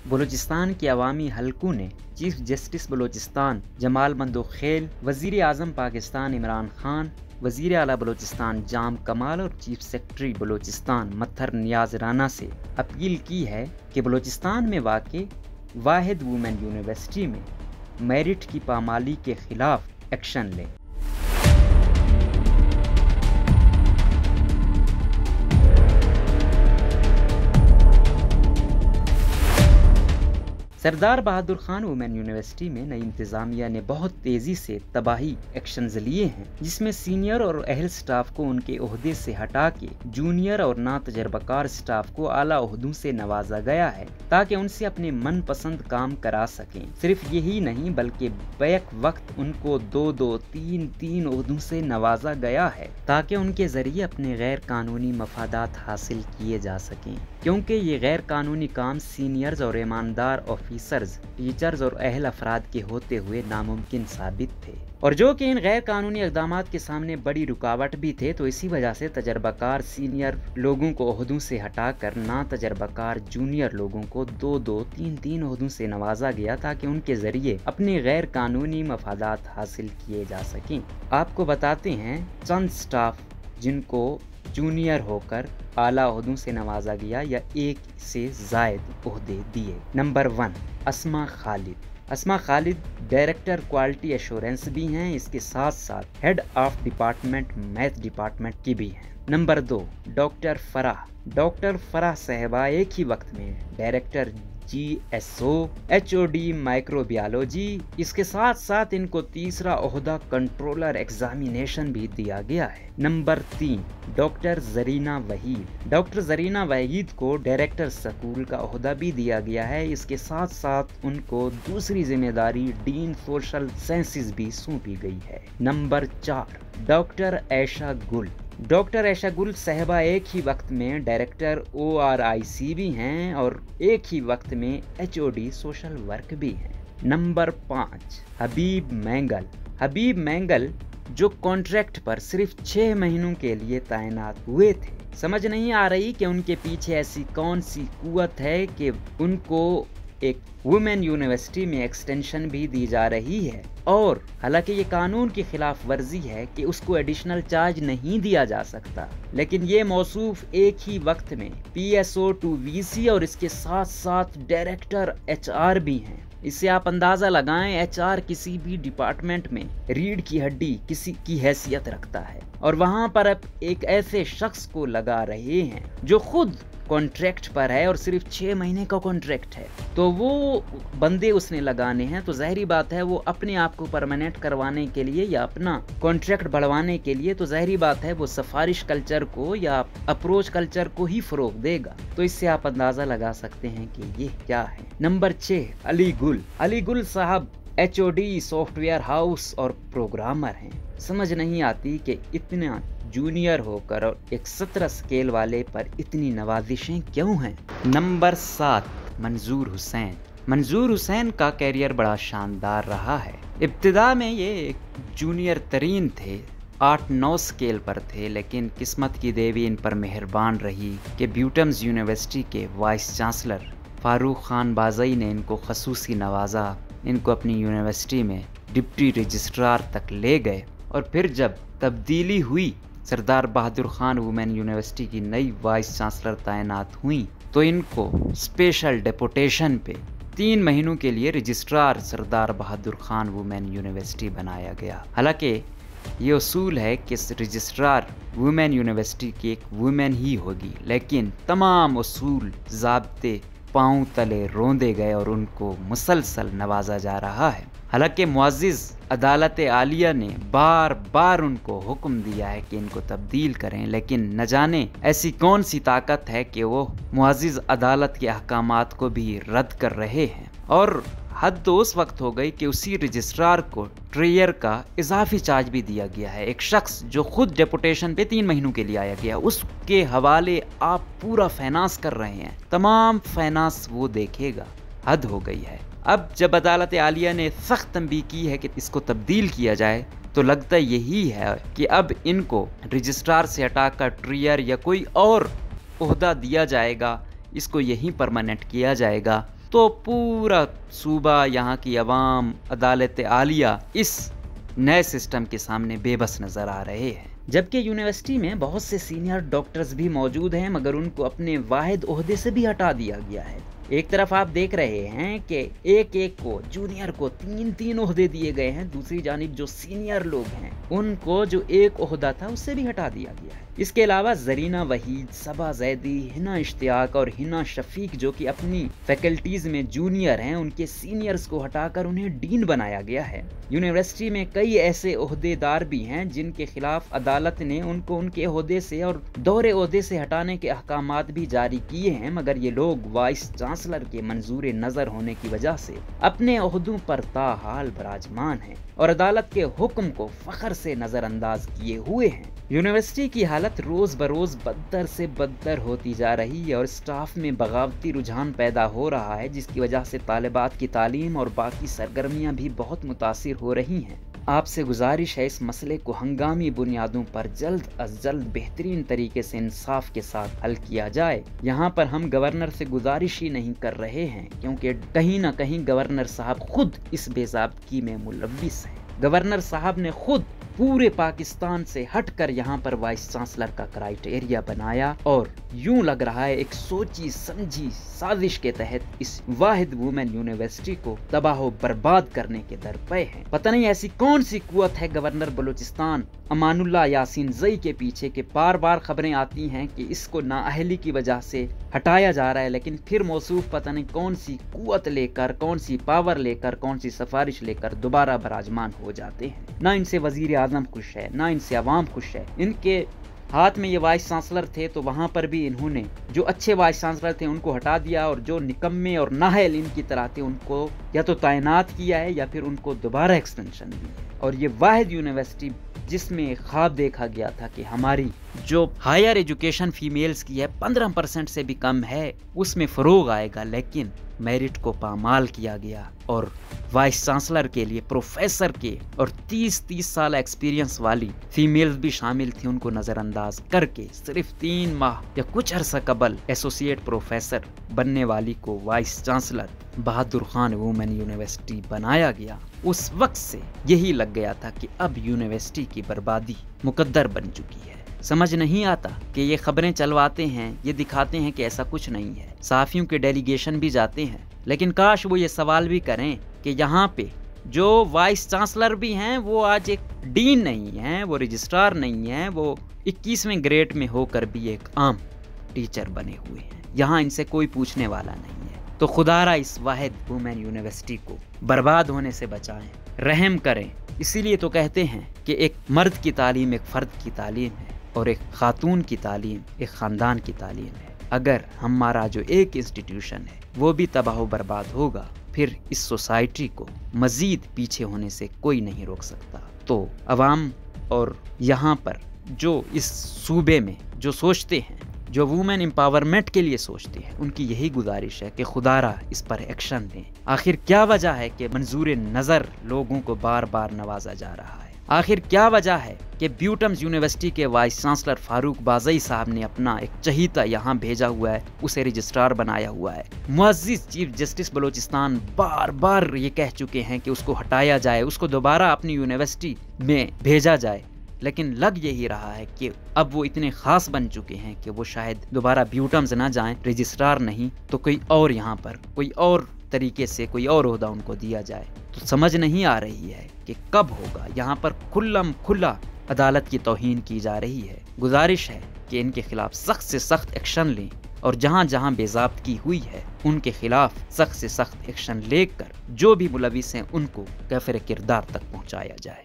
बलूचिस्तान के अवामी हलकों ने चीफ जस्टिस बलूचिस्तान जमाल मंदोखेल, वजीर आज़म पाकिस्तान इमरान खान, वजीर आला बलूचिस्तान जाम कमाल और चीफ सेक्रेटरी बलूचिस्तान मत्थर नियाज राना से अपील की है कि बलूचिस्तान में वाक़ वाहिद वुमेन यूनिवर्सिटी में मेरिट की पामाली के खिलाफ एक्शन लें। सरदार बहादुर खान वुमेन यूनिवर्सिटी में नई इंतज़ामिया ने बहुत तेज़ी से तबाही एक्शंस लिए हैं, जिसमें सीनियर और अहल स्टाफ को उनके ओहदे से हटा के जूनियर और ना तजर्बाकार स्टाफ को आला ओहदों से नवाजा गया है ताकि उनसे अपने मनपसंद काम करा सकें। सिर्फ यही नहीं बल्कि बैक वक्त उनको 2-2, 3-3 ओहदों से नवाजा गया है ताकि उनके ज़रिए अपने गैर कानूनी मफादात हासिल किए जा सकें, क्योंकि ये गैर कानूनी काम सीनियर्स और ईमानदार ऑफिसर्स, टीचर्स और अहल अफराद के होते हुए नामुमकिन साबित थे, और जो कि इन गैर कानूनी इक़दामात के सामने बड़ी रुकावट भी थे। तो इसी वजह से तजर्बाकार सीनियर लोगों को ओहदों से हटाकर ना तजर्बाकार जूनियर लोगों को 2-2, 3-3 ओहदों से नवाजा गया ताकि उनके ज़रिए अपने गैर कानूनी मफादात हासिल किए जा सकें। आपको बताते हैं चंद स्टाफ जिनको जूनियर होकर आला ओहदों से नवाजा गया या एक से ज़ायद ओहदे दिए। नंबर 1, अस्मा खालिद। अस्मा खालिद डायरेक्टर क्वालिटी एश्योरेंस भी हैं, इसके साथ साथ head of department math department की भी हैं। Number 2, doctor Farah. Doctor Farah साहिबा एक ही वक्त में डायरेक्टर GSO HOD माइक्रोबायोलॉजी, इसके साथ साथ इनको तीसरा ओहदा कंट्रोलर एग्जामिनेशन भी दिया गया है। Number 3, doctor Zarina Waheed. Doctor Zarina Waheed को डायरेक्टर स्कूल का ओहदा भी दिया गया है, इसके साथ साथ उनको दूसरी जिम्मेदारी डीन सोशल साइंसेज भी सौंपी गई है। नंबर 4, डॉक्टर ऐशा गुल। डॉक्टर ऐशा गुल साहिबा एक ही वक्त में डायरेक्टर ORIC भी हैं और एक ही वक्त में HOD सोशल वर्क भी हैं। नंबर 5, हबीब मैंगल। हबीब मैंगल जो कॉन्ट्रैक्ट पर सिर्फ 6 महीनों के लिए तैनात हुए थे। समझ नहीं आ रही कि उनके पीछे ऐसी कौन सी कुव्वत है कि उनको एक वुमेन यूनिवर्सिटी में एक्सटेंशन भी दी जा रही है, और हालांकि ये कानून की खिलाफ वर्जी है कि उसको एडिशनल चार्ज नहीं दिया जा सकता, लेकिन ये मौसूफ एक ही वक्त में PSO to VC और इसके साथ साथ डायरेक्टर HR भी हैं। इससे आप अंदाजा लगाएं HR किसी भी डिपार्टमेंट में रीढ़ की हड्डी किसी की हैसियत रखता है, और वहां पर अब एक ऐसे शख्स को लगा रहे हैं जो खुद कॉन्ट्रैक्ट पर है और सिर्फ 6 महीने का कॉन्ट्रैक्ट है। तो वो बंदे उसने लगाने हैं, तो ज़ाहिरी बात है वो अपने आप को परमानेंट करवाने के लिए या अपना कॉन्ट्रैक्ट बढ़वाने के लिए, तो ज़ाहिरी बात है वो सिफारिश कल्चर को या अप्रोच कल्चर को ही फरोग देगा। तो इससे आप अंदाज़ा लगा सकते हैं कि ये क्या है। नंबर 6, अली गुल। अली गुल साहब HOD सॉफ्टवेयर हाउस और प्रोग्रामर हैं। समझ नहीं आती कि इतना जूनियर होकर और एक 17 स्केल वाले पर इतनी नवाजिशें क्यों हैं। नंबर 7, मंजूर हुसैन। मंजूर हुसैन का कैरियर बड़ा शानदार रहा है। इब्तिदा में ये एक जूनियर तरीन थे, 8-9 स्केल पर थे, लेकिन किस्मत की देवी इन पर मेहरबान रही कि ब्यूटम्स यूनिवर्सिटी के वाइस चांसलर फारूक खान बाजई ने इनको खसूसी नवाजा, इनको अपनी यूनिवर्सिटी में डिप्टी रजिस्ट्रार तक ले गए, और फिर जब तब्दीली हुई, सरदार बहादुर खान वुमेन यूनिवर्सिटी की नई वाइस चांसलर तैनात हुई, तो इनको स्पेशल डेपुटेशन पे 3 महीनों के लिए रजिस्ट्रार सरदार बहादुर खान वुमेन यूनिवर्सिटी बनाया गया। हालांकि ये उसूल है कि रजिस्ट्रार वुमेन यूनिवर्सिटी की एक वुमेन ही होगी, लेकिन तमाम उसूल ज़ाब्ते पाँव तले रोंदे गए और उनको मुसलसल नवाजा जा रहा है। हालांकि मुअज़्ज़िज़ अदालत आलिया ने बार बार उनको हुक्म दिया है कि इनको तब्दील करें, लेकिन न जाने ऐसी कौन सी ताकत है कि वो मुअज़्ज़िज़ अदालत के अहकामात को भी रद्द कर रहे हैं। और हद तो उस वक्त हो गई कि उसी रजिस्ट्रार को ट्रेयर का इजाफी चार्ज भी दिया गया है। एक शख्स जो खुद डेपुटेशन पे 3 महीनों के लिए आया गया, उसके हवाले आप पूरा फाइनेंस कर रहे हैं, तमाम फाइनेंस वो देखेगा। हद हो गई है। अब जब अदालत आलिया ने सख्त तंबीह की है कि इसको तब्दील किया जाए, तो लगता यही है कि अब इनको रजिस्ट्रार से हटाकर ट्रेयर या कोई और ओहदा दिया जाएगा, इसको यहीं परमानेंट किया जाएगा, तो पूरा सूबा, यहाँ की अवाम, अदालत आलिया इस नए सिस्टम के सामने बेबस नजर आ रहे हैं। जबकि यूनिवर्सिटी में बहुत से सीनियर डॉक्टर्स भी मौजूद हैं, मगर उनको अपने वाहिद ओहदे से भी हटा दिया गया है। एक तरफ आप देख रहे हैं कि एक एक को, जूनियर को 3-3 ओहदे दिए गए हैं, दूसरी जानिब जो सीनियर लोग हैं उनको जो एक ओहदा था उससे भी हटा दिया गया है। इसके अलावा जरीना वहीद, सबा जैदी, हिना इश्तियाक और हिना शफीक जो कि अपनी फैकल्टीज में जूनियर हैं, उनके सीनियर्स को हटाकर उन्हें डीन बनाया गया है। यूनिवर्सिटी में कई ऐसे ओहदेदार भी हैं जिनके खिलाफ अदालत ने उनको उनके ओहदे से और दौरे ओहदे से हटाने के अहकामात भी जारी किए हैं, मगर ये लोग वाइस चांसलर के मंजूर नजर होने की वजह से अपने ओहदों पर ताहाल बराजमान हैं और अदालत के हुक्म को फख्र से नजरअंदाज किए हुए हैं। यूनिवर्सिटी की हालत रोज बरोज बदतर से बदतर होती जा रही है और स्टाफ में बगावती रुझान पैदा हो रहा है, जिसकी वजह से तालिबात की तालीम और बाकी सरगर्मियां भी बहुत मुतासिर हो रही हैं। आपसे गुजारिश है इस मसले को हंगामी बुनियादों पर जल्द अज जल्द बेहतरीन तरीके से इंसाफ के साथ हल किया जाए। यहाँ पर हम गवर्नर से गुजारिश ही नहीं कर रहे हैं, क्योंकि कहीं न कहीं गवर्नर साहब खुद इस बेज़ाब्तगी में मुलव्विस हैं। गवर्नर साहब ने खुद पूरे पाकिस्तान से हटकर यहाँ पर वाइस चांसलर का क्राइटेरिया बनाया और यूं लग रहा है एक सोची समझी साजिश के तहत इस वाहिद वुमेन यूनिवर्सिटी को तबाह बर्बाद करने के दर पे है। पता नहीं ऐसी कौन सी कुवत है गवर्नर बलूचिस्तान अमानुल्लाह यासीन जई के पीछे के बार बार खबरें आती हैं कि इसको नाअहली की वजह से हटाया जा रहा है, लेकिन फिर मौसूफ पता नहीं कौन सी कुवत लेकर, कौन सी पावर लेकर, कौन सी सिफारिश लेकर दोबारा बराजमान हो जाते हैं। ना इनसे वजीर आजम खुश है, ना इनसे अवाम खुश है। इनके हाथ में ये वाइस चांसलर थे तो वहां पर भी इन्होंने जो अच्छे वाइस चांसलर थे उनको हटा दिया और जो निकम्मे और नाहल इनकी तरह थे उनको या तो तैनात किया है या फिर उनको दोबारा एक्सटेंशन दी है। और ये वाहिद यूनिवर्सिटी जिसमें ख्वाब देखा गया था कि हमारी जो हायर एजुकेशन फीमेल्स की है 15% से भी कम है, उसमें फरोग आएगा, लेकिन मेरिट को पामाल किया गया और वाइस चांसलर के लिए प्रोफेसर के और 30 साल एक्सपीरियंस वाली फीमेल्स भी शामिल थी, उनको नजरअंदाज करके सिर्फ 3 माह या कुछ अरसा कबल एसोसिएट प्रोफेसर बनने वाली को वाइस चांसलर बहादुर खान वुमेन यूनिवर्सिटी बनाया गया। उस वक्त से यही लग गया था कि अब यूनिवर्सिटी की बर्बादी मुकद्दर बन चुकी है। समझ नहीं आता कि ये खबरें चलवाते हैं, ये दिखाते हैं कि ऐसा कुछ नहीं है, सहाफियों के डेलीगेशन भी जाते हैं, लेकिन काश वो ये सवाल भी करें कि यहाँ पे जो वाइस चांसलर भी हैं वो आज एक डीन नहीं है, वो रजिस्ट्रार नहीं है, वो 21वें ग्रेड में होकर भी एक आम टीचर बने हुए हैं। यहाँ इनसे कोई पूछने वाला नहीं है। तो खुदारा इस वाहिद वुमेन यूनिवर्सिटी को बर्बाद होने से बचाएं, रहम करें। इसीलिए तो कहते हैं कि एक मर्द की तालीम एक फर्द की तालीम है और एक खातून की तालीम एक ख़ानदान की तालीम है। अगर हमारा जो एक इंस्टीट्यूशन है वो भी तबाह बर्बाद होगा, फिर इस सोसाइटी को मज़ीद पीछे होने से कोई नहीं रोक सकता। तो अवाम और यहाँ पर जो इस सूबे में जो सोचते हैं, जो वुमेन एम्पावरमेंट के लिए सोचते हैं, उनकी यही गुजारिश है कि खुदारा इस पर एक्शन लें। आखिर क्या वजह है कि मंजूर नज़र लोगों को बार बार नवाजा जा रहा है? आखिर क्या वजह है कि ब्यूटम्स यूनिवर्सिटी के वाइस चांसलर फारूक बाज़ई साहब ने अपना एक चहीता यहाँ भेजा हुआ है, उसे रजिस्ट्रार बनाया हुआ है? मुअज़्ज़िज़ चीफ जस्टिस बलूचिस्तान बार बार ये कह चुके हैं कि उसको हटाया जाए, उसको दोबारा अपनी यूनिवर्सिटी में भेजा जाए, लेकिन लग यही रहा है कि अब वो इतने खास बन चुके हैं कि वो शायद दोबारा ब्यूटम्स ना जाएं, रजिस्ट्रार नहीं तो कोई और यहाँ पर कोई और तरीके से कोई और ओहदा उनको दिया जाए। तो समझ नहीं आ रही है कि कब होगा। यहाँ पर खुल्लम खुल्ला अदालत की तौहीन की जा रही है। गुजारिश है कि इनके खिलाफ सख्त से सख्त एक्शन लें और जहाँ जहाँ बेज़ाब्तगी हुई है उनके खिलाफ सख्त से सख्त एक्शन लेकर जो भी मुलविस हैं उनको कैफिर किरदार तक पहुँचाया जाए।